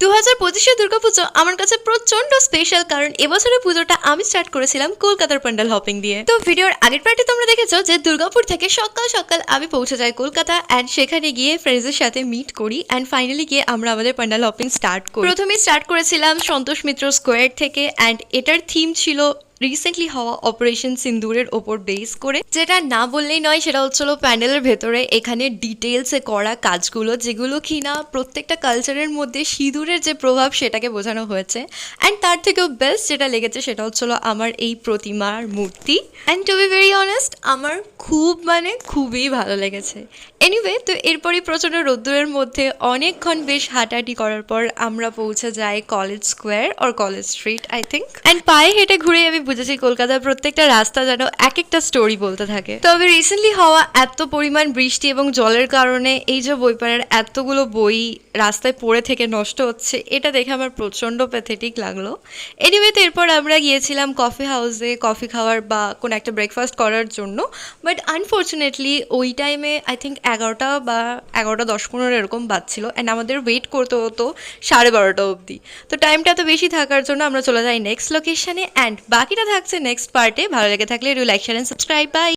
2025 দুর্গাপুজো আমার কাছে প্রচন্ড স্পেশাল, কারণ এবছরের পুজোটা আমি স্টার্ট করেছিলাম কলকাতার প্যান্ডেল হপিং দিয়ে। তো ভিডিওর আগের পার্টে তোমরা দেখেছো যে দুর্গাপুর থেকে সকাল সকাল আমি পৌঁছে যাই কলকাতা, অ্যান্ড সেখানে গিয়ে ফ্রেন্ডসদের সাথে মিট করি, অ্যান্ড ফাইনালি গিয়ে আমরা আমাদের প্যান্ডেল হপিং স্টার্ট করি। প্রথমে স্টার্ট করেছিলাম সন্তোষ মিত্র স্কোয়ার থেকে, অ্যান্ড এটার থিম ছিল রিসেন্টলি হওয়া অপারেশন সিন্দুরের ওপর বেস করে। যেটা না বললেই নয়, সেটা হচ্ছিল প্যান্ডেলের ভেতরে এখানে ডিটেলসে করা কাজগুলো, যেগুলো কিনা প্রত্যেকটা কালচারের মধ্যে সিঁদুরের যে প্রভাব সেটাকে বোঝানো হয়েছে। অ্যান্ড তার থেকেও বেস্ট যেটা লেগেছে সেটা হচ্ছিল আমার এই প্রতিমার মূর্তি। And to be very honest, আমার খুবই ভালো লেগেছে। এনিওয়ে, তো এরপরই প্রচণ্ড রোদ্দুরের মধ্যে অনেকক্ষণ বেশ হাঁটাহাঁটি করার পর আমরা পৌঁছে যাই college square or college street I think. And পায়ে হেঁটে ঘুরে আমি বুঝেছি কলকাতার প্রত্যেকটা রাস্তা যেন এক একটা স্টোরি বলতে থাকে। তবে রিসেন্টলি হওয়া এত পরিমাণ বৃষ্টি এবং জলের কারণে এই যে বইপাড়ার এতগুলো বই রাস্তায় পড়ে থেকে নষ্ট হচ্ছে, এটা দেখে আমার প্রচণ্ড প্যাথেটিক লাগলো। এনিওয়েতে এরপর আমরা গিয়েছিলাম কফি হাউসে কফি খাওয়ার বা কোনো একটা ব্রেকফাস্ট করার জন্য, বাট আনফর্চুনেটলি ওই টাইমে আই থিঙ্ক 11টা বা 11টা 10-15 এরকম বাজছিল, অ্যান্ড আমাদের ওয়েট করতে হতো 12:30 অবধি। তো টাইমটা এত বেশি থাকার জন্য আমরা চলে যাই নেক্সট লোকেশনে, অ্যান্ড বাকিটা থাকছে নেক্সট পার্টে। ভালো লেগে থাকলে like share and subscribe. By.